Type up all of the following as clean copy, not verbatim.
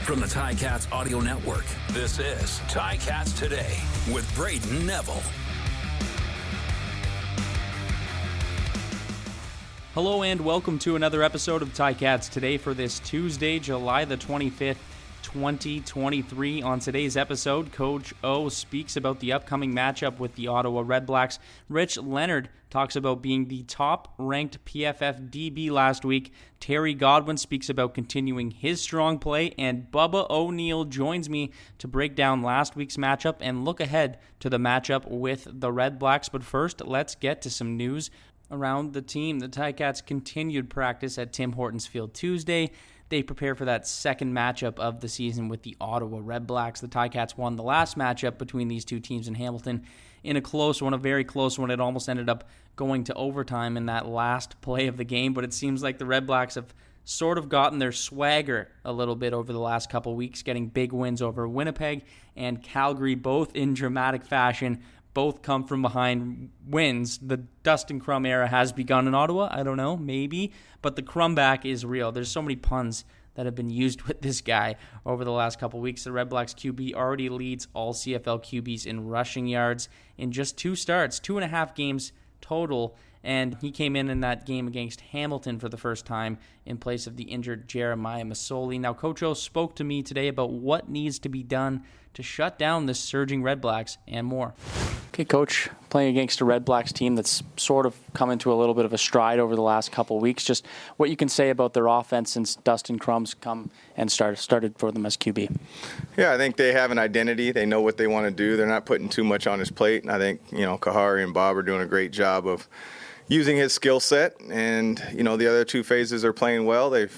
From the Ticats Audio Network, this is Ticats Today with Brayden Neville. Hello and welcome to another episode of Ticats Today for this Tuesday, July the 25th, 2023. On today's episode, Coach O speaks about the upcoming matchup with the Ottawa Redblacks. Rich Leonard talks about being the top-ranked PFF DB last week. Terry Godwin speaks about continuing his strong play, and Bubba O'Neil joins me to break down last week's matchup and look ahead to the matchup with the Redblacks. But first, let's get to some news around the team. The Ticats continued practice at Tim Hortons Field Tuesday. They prepare for that second matchup of the season with the Ottawa Redblacks. The Ticats won the last matchup between these two teams in Hamilton in a close one, a very close one. It almost ended up going to overtime in that last play of the game, but it seems like the Redblacks have sort of gotten their swagger a little bit over the last couple weeks, getting big wins over Winnipeg and Calgary, both in dramatic fashion. Both come from behind wins. The Dustin Crum era has begun in Ottawa. I don't know, maybe. But the Crumback is real. There's so many puns that have been used with this guy over the last couple weeks. The Redblacks QB already leads all CFL QBs in rushing yards in just 2 starts, 2.5 games total. And he came in that game against Hamilton for the first time in place of the injured Jeremiah Masoli. Now, Coach O spoke to me today about what needs to be done to shut down this surging Redblacks and more. Okay, Coach, playing against a Redblacks team that's sort of come into a little bit of a stride over the last couple of weeks. Just what you can say about their offense since Dustin Crum's come and started for them as QB. Yeah, I think they have an identity. They know what they want to do. They're not putting too much on his plate. And I think, Kahari and Bob are doing a great job of using his skill set. And, the other 2 phases are playing well. They've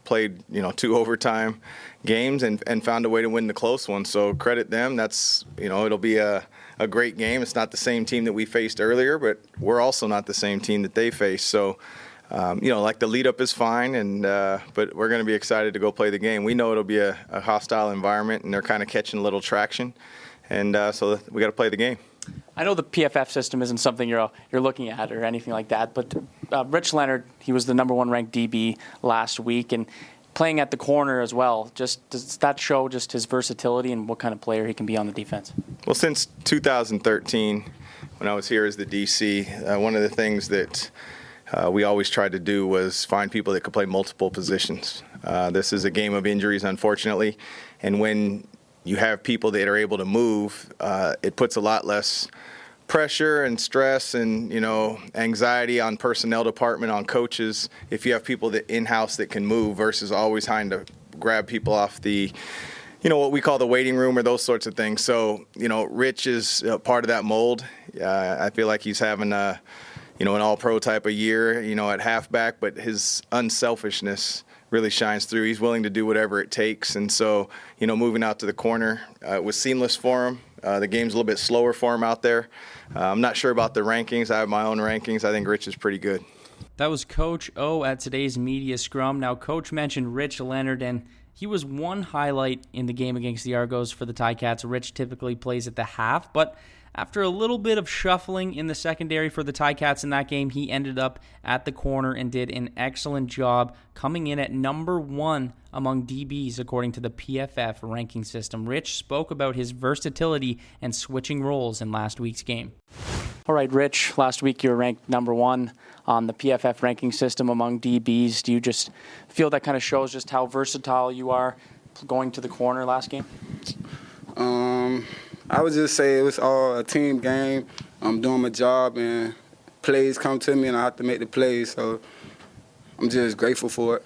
played, 2 overtime games and found a way to win the close one. So credit them. That's, it'll be a great game. It's not the same team that we faced earlier, but we're also not the same team that they faced. So, the lead up is fine, and but we're going to be excited to go play the game. We know it'll be a hostile environment, and they're kind of catching a little traction. And so we got to play the game. I know the PFF system isn't something you're looking at or anything like that, but Rich Leonard, he was the number 1 ranked DB last week, and playing at the corner as well. Just does that show just his versatility and what kind of player he can be on the defense? Well, since 2013, when I was here as the DC, one of the things that we always tried to do was find people that could play multiple positions. This is a game of injuries, unfortunately, and when you have people that are able to move, it puts a lot less pressure and stress and, anxiety on personnel department, on coaches, if you have people that in-house that can move versus always having to grab people off the, what we call the waiting room or those sorts of things. So, Rich is part of that mold. I feel like he's having an all-pro type of year, at halfback, but his unselfishness really shines through. He's willing to do whatever it takes. And so, moving out to the corner, it was seamless for him. The game's a little bit slower for him out there. I'm not sure about the rankings. I have my own rankings. I think Rich is pretty good. That was Coach O at today's media scrum. Now, Coach mentioned Rich Leonard, and he was one highlight in the game against the Argos for the Ticats. Rich typically plays at the half, but after a little bit of shuffling in the secondary for the Ticats in that game, he ended up at the corner and did an excellent job, coming in at number 1 among DBs according to the PFF ranking system. Rich spoke about his versatility and switching roles in last week's game. All right, Rich, last week you were ranked number 1 on the PFF ranking system among DBs. Do you just feel that kind of shows just how versatile you are going to the corner last game? I would just say it was all a team game. I'm doing my job, and plays come to me, and I have to make the plays. So I'm just grateful for it.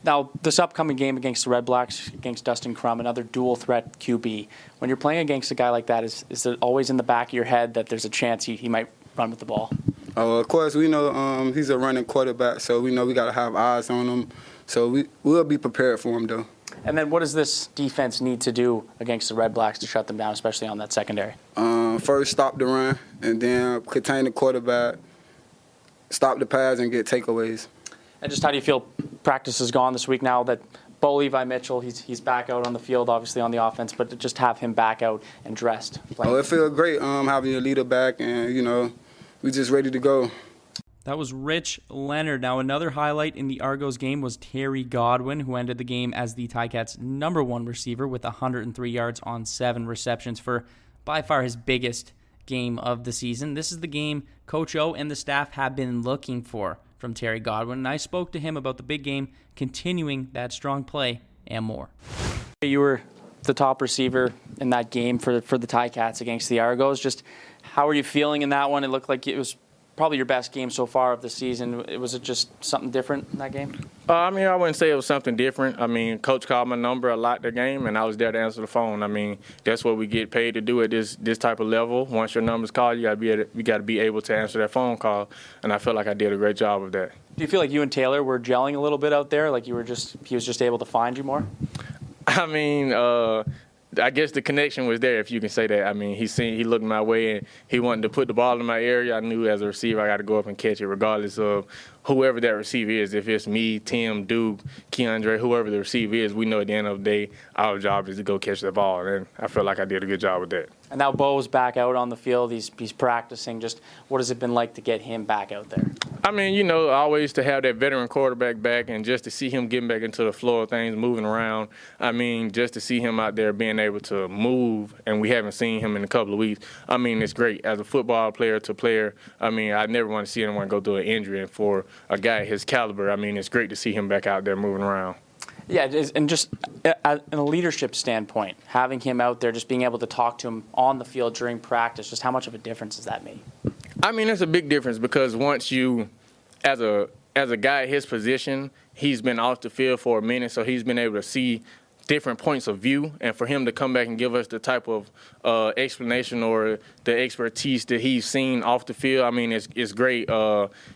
Now, this upcoming game against the Redblacks, against Dustin Crum, another dual-threat QB, when you're playing against a guy like that, is it always in the back of your head that there's a chance he might run with the ball? Of course, we know he's a running quarterback, so we know we got to have eyes on him. So we'll be prepared for him, though. And then what does this defense need to do against the Redblacks to shut them down, especially on that secondary? First, stop the run, and then contain the quarterback, stop the pass, and get takeaways. And just how do you feel practice has gone this week now that Bo Levi Mitchell, he's back out on the field, obviously on the offense, but to just have him back out and dressed? Oh, it feels great having your leader back, and, we just ready to go. That was Rich Leonard. Now, another highlight in the Argos game was Terry Godwin, who ended the game as the Ticats' #1 receiver with 103 yards on 7 receptions for by far his biggest game of the season. This is the game Coach O and the staff have been looking for from Terry Godwin, and I spoke to him about the big game, continuing that strong play, and more. You were the top receiver in that game for the Ticats against the Argos. Just how are you feeling in that one? It looked like it was probably your best game so far of the season. Was it just something different in that game? I wouldn't say it was something different. Coach called my number a lot the game, and I was there to answer the phone. That's what we get paid to do at this type of level. Once your number's called, you got to be able to answer that phone call, and I feel like I did a great job of that. Do you feel like you and Taylor were gelling a little bit out there? Like he was just able to find you more? I guess the connection was there, if you can say that. He looked my way and he wanted to put the ball in my area. I knew as a receiver I got to go up and catch it regardless of whoever that receiver is. If it's me, Tim, Duke, Keandre, whoever the receiver is, we know at the end of the day our job is to go catch the ball. And I feel like I did a good job with that. And now Bo's back out on the field. He's practicing. Just what has it been like to get him back out there? Always to have that veteran quarterback back and just to see him getting back into the flow of things, moving around. Just to see him out there being able to move, and we haven't seen him in a couple of weeks. It's great. As a football player to player, I never want to see anyone go through an injury. And for a guy his caliber, it's great to see him back out there moving around. Yeah, and just in a leadership standpoint, having him out there, just being able to talk to him on the field during practice, just how much of a difference does that make? It's a big difference because once you, as a guy at his position, he's been off the field for a minute, so he's been able to see different points of view, and for him to come back and give us the type of explanation or the expertise that he's seen off the field, it's great.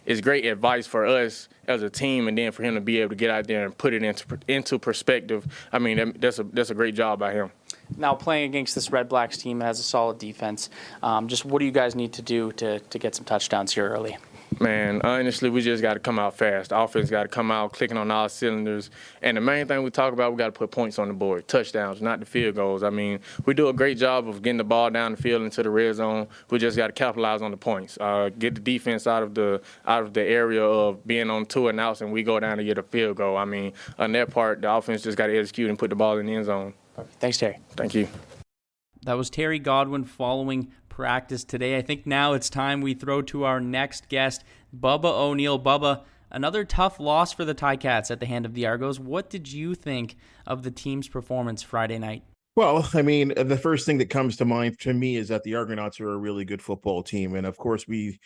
It's great advice for us as a team, and then for him to be able to get out there and put it into perspective, that's a great job by him. Now playing against this Redblacks team that has a solid defense, just what do you guys need to do to get some touchdowns here early? Man, honestly, we just got to come out fast. The offense got to come out clicking on all cylinders. And the main thing we talk about, we got to put points on the board, touchdowns, not the field goals. We do a great job of getting the ball down the field into the red zone. We just got to capitalize on the points, get the defense out of the area of being on 2 and outs, and we go down to get a field goal. On that part, the offense just got to execute and put the ball in the end zone. Thanks, Terry. Thank you. That was Terry Godwin following practice today. I think now it's time we throw to our next guest, Bubba O'Neil. Bubba, another tough loss for the Ticats at the hand of the Argos. What did you think of the team's performance Friday night? Well, the first thing that comes to mind to me is that the Argonauts are a really good football team. And of course, we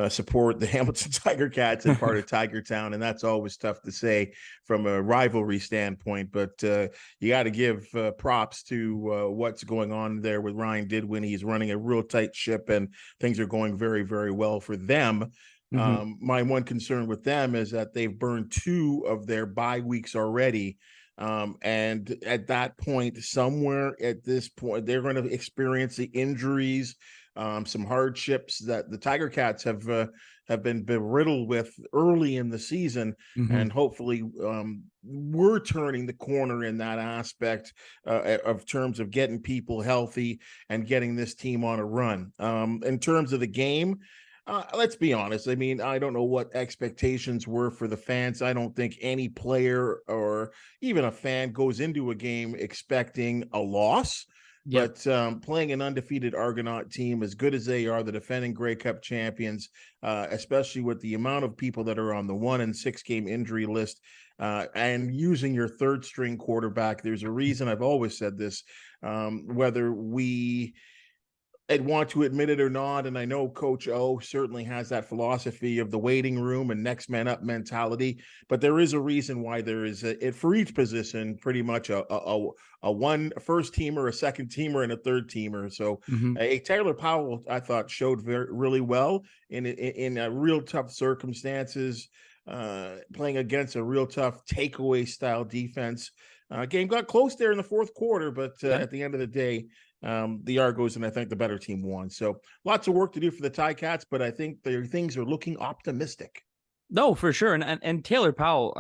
support the Hamilton Tiger Cats and part of Tiger Town. And that's always tough to say from a rivalry standpoint. But you got to give props to what's going on there with Ryan Didwin. He's running a real tight ship and things are going very, very well for them. Mm-hmm. My one concern with them is that they've burned 2 of their bye weeks already. And at that point, somewhere at this point, they're going to experience the injuries, some hardships that the Tiger Cats have been riddled with early in the season. Mm-hmm. And hopefully we're turning the corner in that aspect of terms of getting people healthy and getting this team on a run. In terms of the game, let's be honest. I don't know what expectations were for the fans. I don't think any player or even a fan goes into a game expecting a loss. Yep. But playing an undefeated Argonaut team, as good as they are, the defending Grey Cup champions, especially with the amount of people that are on the 1 and 6 game injury list, and using your third string quarterback, there's a reason I've always said this, whether we want to admit it or not, and I know Coach O certainly has that philosophy of the waiting room and next man up mentality, but there is a reason why there is for each position pretty much a one first teamer, a second teamer, and a third teamer. So Taylor Powell, I thought, showed really well in a real tough circumstances, playing against a real tough takeaway style defense. Game got close there in the fourth quarter, but at the end of the day, the Argos and I think the better team won. So lots of work to do for the Ticats, but I think things are looking optimistic. No, for sure. And Taylor Powell,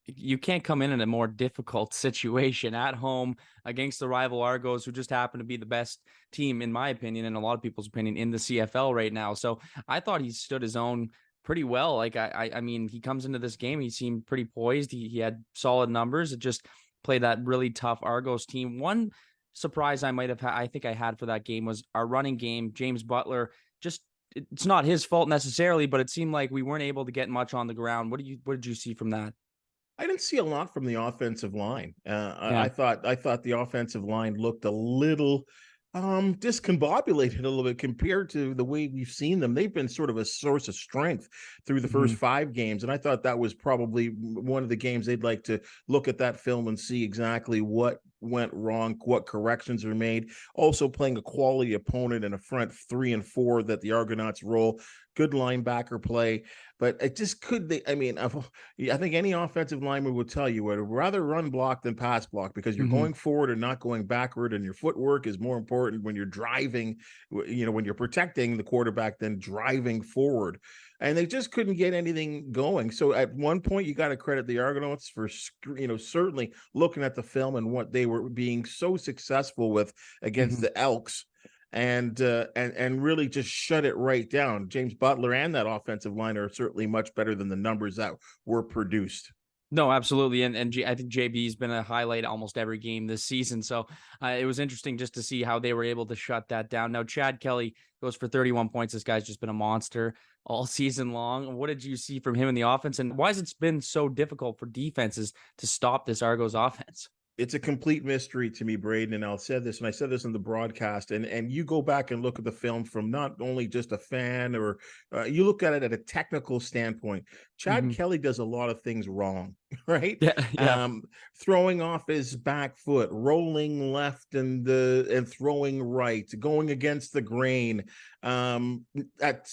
you can't come in a more difficult situation at home against the rival Argos, who just happen to be the best team, in my opinion, and a lot of people's opinion, in the CFL right now. So I thought he stood his own pretty well. Like I mean, he comes into this game, he seemed pretty poised. He had solid numbers. It just played that really tough Argos team. One surprise I might have had, I think I had for that game, was our running game. James Butler, just it's not his fault necessarily, but it seemed like we weren't able to get much on the ground. What did you see from that? I didn't see a lot from the offensive line. Yeah. I thought the offensive line looked a little discombobulated a little bit compared to the way we've seen them. They've been sort of a source of strength through the first 5 games, and I thought that was probably one of the games they'd like to look at that film and see exactly what went wrong, what corrections are made. Also playing a quality opponent in a front 3 and 4 that the Argonauts roll. Good linebacker play, but it just I think any offensive lineman would tell you would rather run block than pass block, because you're going forward and not going backward, and your footwork is more important when you're driving, when you're protecting the quarterback than driving forward. And they just couldn't get anything going. So at one point, you got to credit the Argonauts for, certainly looking at the film and what they were being so successful with against the Elks, and really just shut it right down. James Butler and that offensive line are certainly much better than the numbers that were produced. No, absolutely. And I think JB's been a highlight almost every game this season. So it was interesting just to see how they were able to shut that down. Now, Chad Kelly goes for 31 points. This guy's just been a monster all season long. What did you see from him in the offense, and why has it been so difficult for defenses to stop this Argos offense? It's a complete mystery to me, Brayden, and I said this in the broadcast, and you go back and look at the film from not only just a fan, or you look at it at a technical standpoint. Chad Kelly does a lot of things wrong, right? Yeah. Throwing off his back foot, rolling left and throwing right, going against the grain. At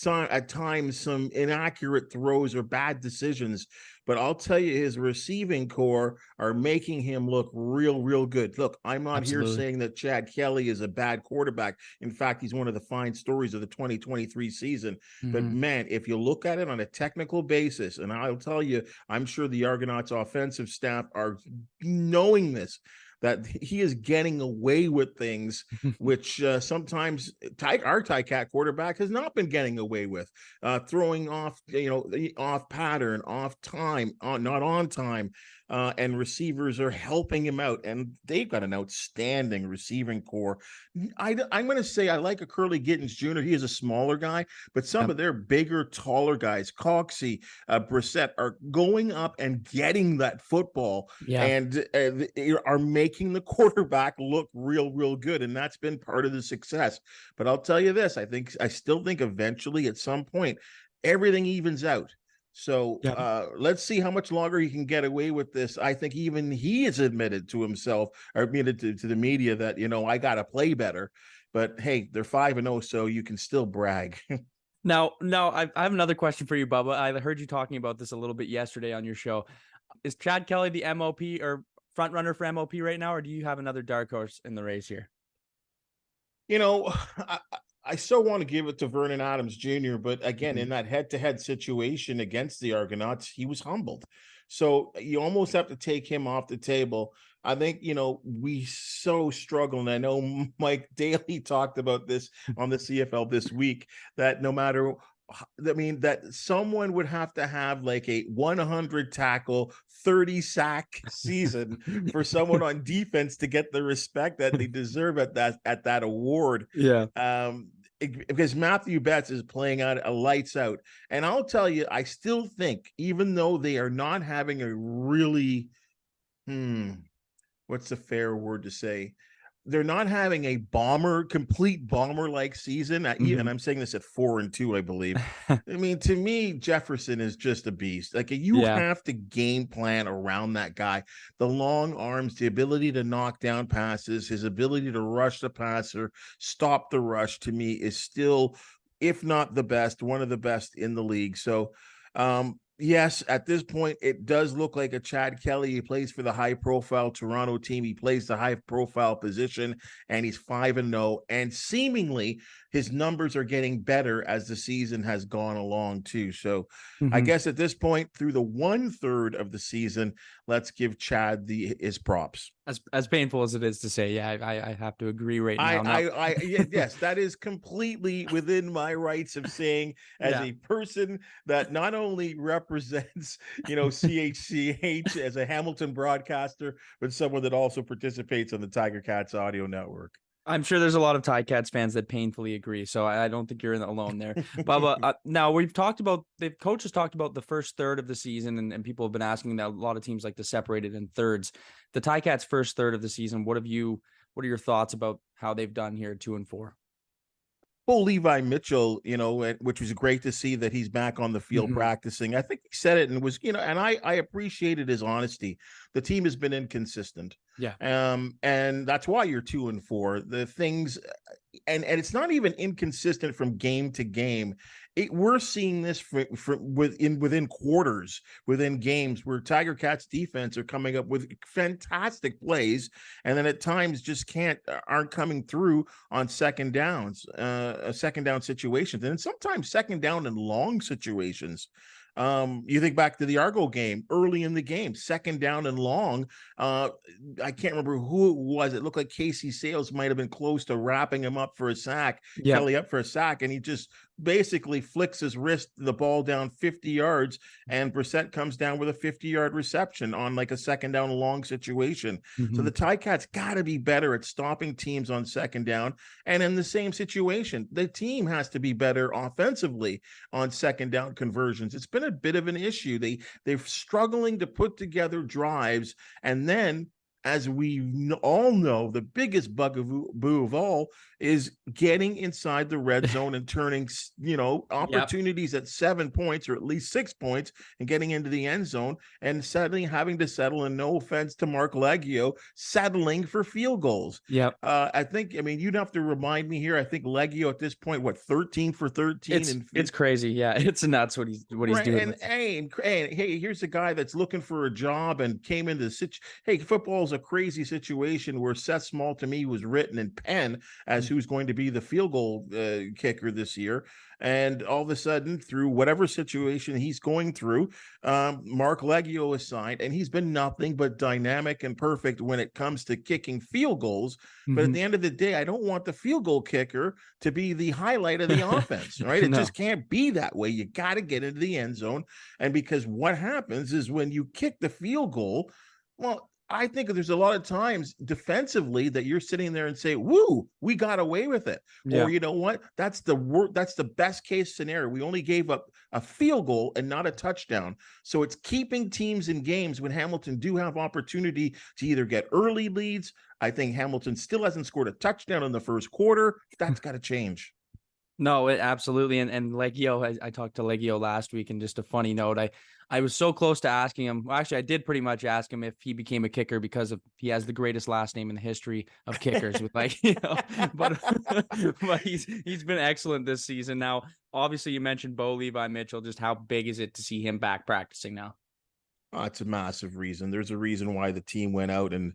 times, some inaccurate throws or bad decisions. But I'll tell you, his receiving core are making him look real good. Look, I'm not here saying that Chad Kelly is a bad quarterback. In fact, he's one of the fine stories of the 2023 season. But man, if you look at it on a technical basis, and I'll tell you, I'm sure the Argonauts offensive staff are knowing this, that he is getting away with things which sometimes our Ticat quarterback has not been getting away with, throwing off, off pattern, off time, not on time, and receivers are helping him out, and they've got an outstanding receiving core. I'm going to say I like a Curly Gittens Jr. He is a smaller guy, but some of their bigger, taller guys, Coxey, Brissett, are going up and getting that football, and are making the quarterback look real good, and that's been part of the success. But I'll tell you this, I still think eventually at some point everything evens out. So let's see how much longer he can get away with this. I think even he has admitted to himself, or admitted to the media, that, I got to play better. But hey, they're 5-0, so you can still brag. Now, I have another question for you, Bubba. I heard you talking about this a little bit yesterday on your show. Is Chad Kelly the MOP or front runner for MOP right now, or do you have another dark horse in the race here? I so want to give it to Vernon Adams Jr., but again, in that head-to-head situation against the Argonauts, he was humbled. So you almost have to take him off the table. I think, we so struggle, and I know Mike Daly talked about this on the CFL this week, that no matter that someone would have to have like a 100 tackle, 30 sack season for someone on defense to get the respect that they deserve at that award. Yeah. Because Matthew Betts is playing out a lights out. And I'll tell you, I still think, even though they are not having a really, what's the fair word to say? They're not having a complete bomber-like season. And I'm saying this at 4-2, I believe. To me, Jefferson is just a beast. Like, you have to game plan around that guy. The long arms, the ability to knock down passes, his ability to rush the passer, stop the rush, to me is still, if not the best, one of the best in the league. So, yes, at this point, it does look like a Chad Kelly. He plays for the high-profile Toronto team. He plays the high-profile position, and he's 5-0. And seemingly, his numbers are getting better as the season has gone along, too. So I guess at this point, through the 1/3 of the season, let's give Chad his props. As painful as it is to say, yeah, I have to agree right now. Yes, that is completely within my rights of saying, as a person that not only represents, CHCH as a Hamilton broadcaster, but someone that also participates on the Tiger Cats audio network. I'm sure there's a lot of Ticats fans that painfully agree, so I don't think you're alone there. Bubba, now the coach has talked about the first third of the season, and people have been asking that a lot of teams like to separate it in thirds. The Ticats' first third of the season, what are your thoughts about how they've done here 2-4? Well, Levi Mitchell, which was great to see that he's back on the field practicing. I think he said it and was, and I appreciated his honesty. The team has been inconsistent. Yeah. And that's why you're 2-4. The things, and it's not even inconsistent from game to game. We're seeing this within quarters, within games, where Tiger Cats defense are coming up with fantastic plays, and then at times just aren't coming through on second downs, second down situations, and sometimes second down and long situations. You think back to the Argo game early in the game, second down and long. I can't remember who it was. It looked like Casey Sales might have been close to wrapping him up for a sack, Kelly up for a sack, and he just basically flicks his wrist, the ball down 50 yards, and Brissett comes down with a 50-yard reception on like a second down long situation. So the Ticats got to be better at stopping teams on second down. And in the same situation, the team has to be better offensively on second down conversions. It's been a bit of an issue. They're struggling to put together drives, and then, as we all know, the biggest bugaboo of all is getting inside the red zone and turning, opportunities at 7 points or at least 6 points and getting into the end zone, and suddenly having to settle, and no offense to Mark Leggio, settling for field goals. You'd have to remind me here. I think Leggio at this point, 13 for 13? It's crazy. Yeah, it's nuts what he's doing. And hey, here's a guy that's looking for a job and came into football's a crazy situation where Seth Small, to me, was written in pen as who's going to be the field goal kicker this year. And all of a sudden, through whatever situation he's going through, Mark Leggio is signed, and he's been nothing but dynamic and perfect when it comes to kicking field goals. But at the end of the day, I don't want the field goal kicker to be the highlight of the offense, right? It just can't be that way. You got to get into the end zone. And because what happens is when you kick the field goal, well, I think there's a lot of times defensively that you're sitting there and say, woo, we got away with it. Yeah. Or you know what? That's the best case scenario. We only gave up a field goal and not a touchdown. So it's keeping teams in games when Hamilton do have opportunity to either get early leads. I think Hamilton still hasn't scored a touchdown in the first quarter. That's got to change. No, absolutely. And Leggio, I talked to Leggio last week, and just a funny note, I was so close to asking him. Well, actually, I did pretty much ask him if he became a kicker because he has the greatest last name in the history of kickers with but he's been excellent this season. Now, obviously you mentioned Bo Levi Mitchell. Just how big is it to see him back practicing now? Oh, it's a massive reason. There's a reason why the team went out and,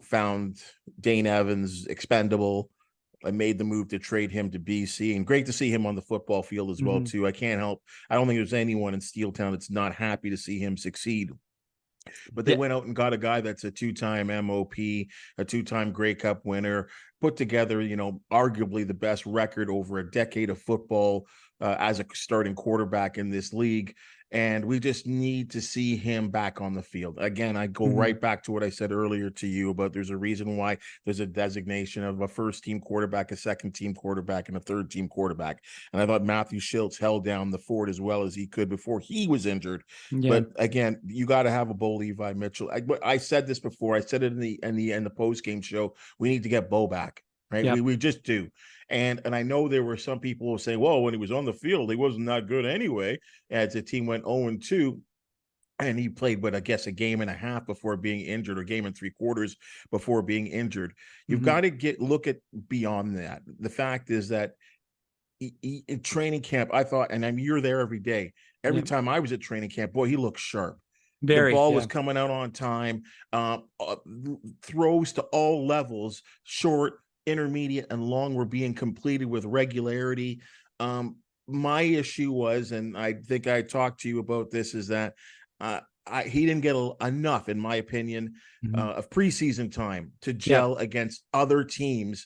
found Dane Evans expendable. I made the move to trade him to BC, and great to see him on the football field as well, too. I don't think there's anyone in Steeltown that's not happy to see him succeed. But they went out and got a guy that's a two-time MOP, a two-time Grey Cup winner, put together, arguably the best record over a decade of football as a starting quarterback in this league. And we just need to see him back on the field. Again, I go right back to what I said earlier to you about there's a reason why there's a designation of a first-team quarterback, a second-team quarterback, and a third-team quarterback. And I thought Matthew Schultz held down the fort as well as he could before he was injured. Yeah. But again, you got to have a Bo Levi Mitchell. I said this before. I said it in the post-game show. We need to get Bo back. Right. Yep. We just do. And I know there were some people who say, well, when he was on the field, he wasn't that good anyway, as the team went 0-2. And he played, a game and a half before being injured, or game and 3/4 before being injured. You've got to look at beyond that. The fact is that in training camp, I thought, and you're there every day. Every time I was at training camp, boy, he looked sharp. The ball was coming out on time. Throws to all levels, short, intermediate, and long, were being completed with regularity. My issue was, and I think I talked to you about this, is that he didn't get enough, in my opinion, of preseason time to gel against other teams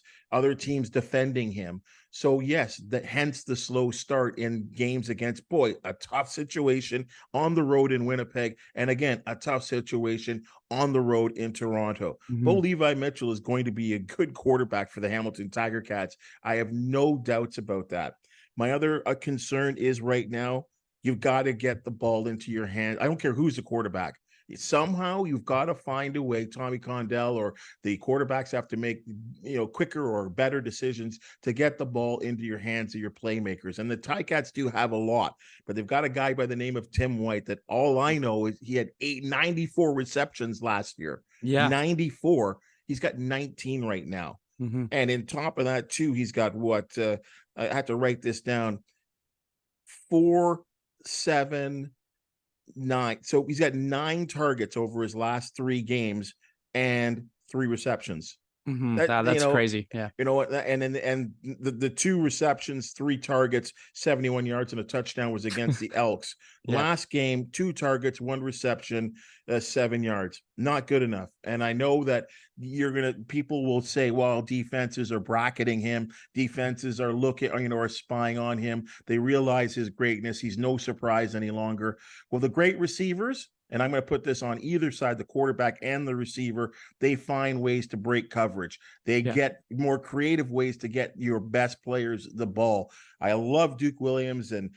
defending him. So yes, hence the slow start in games against a tough situation on the road in Winnipeg, and again a tough situation on the road in Toronto. Bo Levi Mitchell is going to be a good quarterback for the Hamilton Tiger Cats. I have no doubts about that. My other concern is right now, you've got to get the ball into your hand. I don't care who's the quarterback. Somehow you've got to find a way. Tommy Condell or the quarterbacks have to make, quicker or better decisions to get the ball into your hands of your playmakers. And the Ticats do have a lot, but they've got a guy by the name of Tim White that all I know is he had 94 receptions last year. Yeah. 94. He's got 19 right now. And in top of that too, he's got I had to write this down. 4, 7, 9. So he's got 9 targets over his last 3 games and 3 receptions. That's crazy. Yeah. You know what? And the 2 receptions, 3 targets, 71 yards and a touchdown was against the Elks. Last game, 2 targets, 1 reception, 7 yards. Not good enough. And I know that people will say, well, defenses are bracketing him. Defenses are looking, are spying on him. They realize his greatness. He's no surprise any longer. Well, the great receivers, and I'm going to put this on either side, the quarterback and the receiver, they find ways to break coverage. They get more creative ways to get your best players the ball. I love Duke Williams and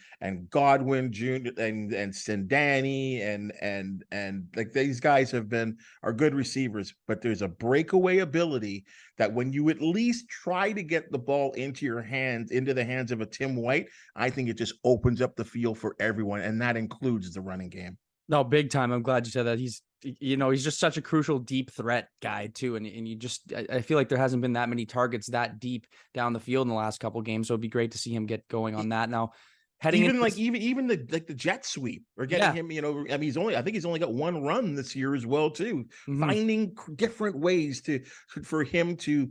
Godwin Jr. and Sindani and like these guys are good receivers, but there's a breakaway ability that when you at least try to get the ball into the hands of a Tim White, I think it just opens up the field for everyone, and that includes the running game. No, big time. I'm glad you said that. He's just such a crucial deep threat guy too. And I feel like there hasn't been that many targets that deep down the field in the last couple of games. So it'd be great to see him get going on that now. Even the jet sweep or getting him, I think he's only got 1 run this year as well too. Finding different ways for him to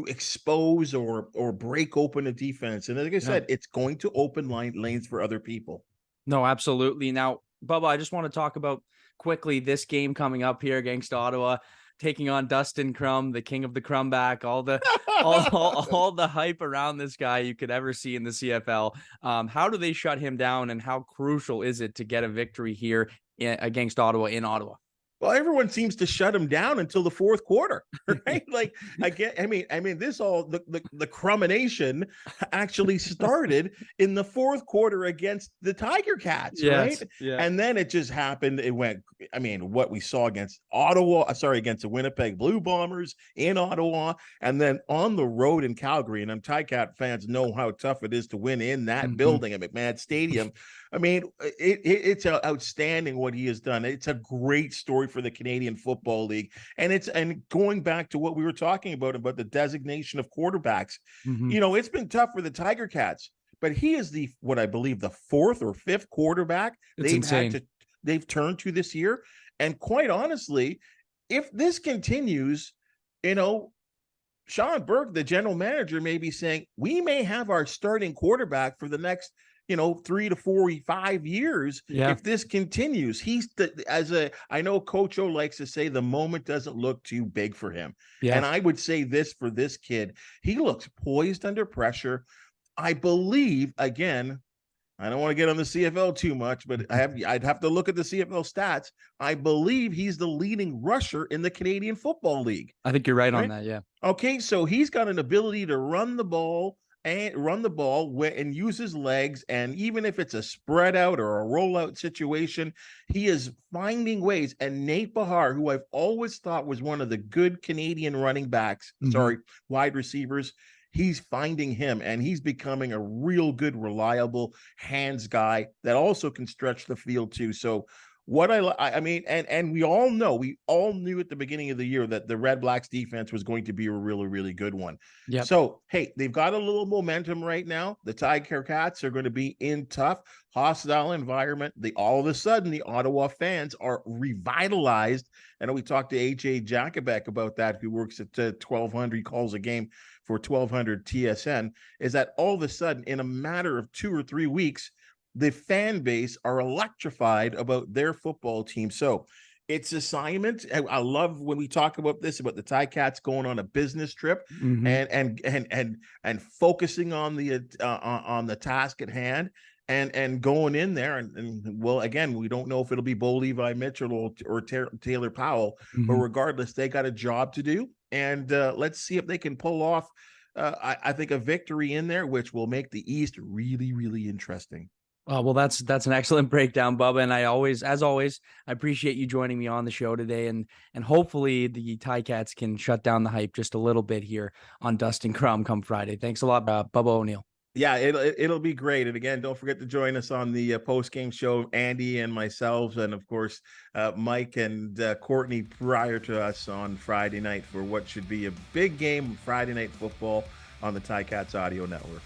expose or break open a defense. And like I said, it's going to open lanes for other people. No, absolutely. Now, Bubba, I just want to talk about quickly this game coming up here against Ottawa, taking on Dustin Crum, the king of the Crumback, all the hype around this guy you could ever see in the CFL. How do they shut him down, and how crucial is it to get a victory here against Ottawa in Ottawa? Well, everyone seems to shut him down until the fourth quarter, right? Like this the Crumination actually started in the fourth quarter against the Tiger Cats, right? Yeah. And then it just happened. It went, what we saw against against the Winnipeg Blue Bombers in Ottawa, and then on the road in Calgary. And Ticat fans know how tough it is to win in that building at McMahon Stadium. It's outstanding what he has done. It's a great story for the Canadian Football League. And going back to what we were talking about the designation of quarterbacks, it's been tough for the Tiger Cats, but he is what I believe the 4th or 5th quarterback they've turned to this year. And quite honestly, if this continues, Sean Burke, the general manager, may be saying, we may have our starting quarterback for the next 3 to 4, 5 years. If this continues. I know Coach O likes to say the moment doesn't look too big for him. And I would say this for this kid, he looks poised under pressure. I believe, again, I don't want to get on the CFL too much, but I'd have to look at the CFL stats. I believe he's the leading rusher in the Canadian Football League. I think you're right on that. Yeah. Okay. So he's got an ability to run the ball and use his legs. And even if it's a spread out or a rollout situation, he is finding ways. And Nate Bahar, who I've always thought was one of the good Canadian wide receivers, he's finding him, and he's becoming a real good, reliable hands guy that also can stretch the field too. So and we all knew at the beginning of the year that the Redblacks defense was going to be a really, really good one. Yeah. So, hey, they've got a little momentum right now. The Tiger Cats are going to be in tough, hostile environment. All of a sudden, the Ottawa fans are revitalized. I know we talked to AJ Jakubek about that, who works at 1200, calls a game for 1200 TSN, is that all of a sudden, in a matter of 2 or 3 weeks, the fan base are electrified about their football team. So it's assignment. I love when we talk about this, about the Ticats going on a business trip and focusing on the task at hand and going in there and well, again, we don't know if it'll be Bo Levi Mitchell or Taylor Powell, but regardless, they got a job to do, and let's see if they can pull off I think a victory in there, which will make the East really, really interesting. Well, that's an excellent breakdown, Bubba. And as always, I appreciate you joining me on the show today. And hopefully the Ticats can shut down the hype just a little bit here on Dustin Crum come Friday. Thanks a lot, Bubba O'Neil. Yeah, it'll be great. And again, don't forget to join us on the post-game show, Andy and myself, and of course, Mike and Courtney prior to us on Friday night for what should be a big game of Friday Night Football on the Ticats Audio Network.